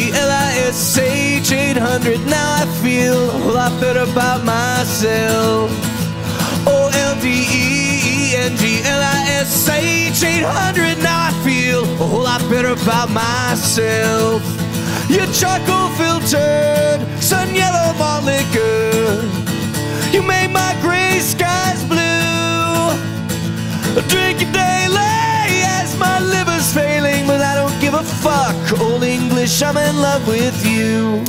LDENGLISH 800. Now I feel a whole lot better about myself. Oh, LDENGLISH 800. Now I feel a whole lot better about myself. Your charcoal filtered sun yellow malt liquor, you made my gray skies blue. Drink it daily as my liver's failing, but I don't give a fuck. Old English, I'm in love with you.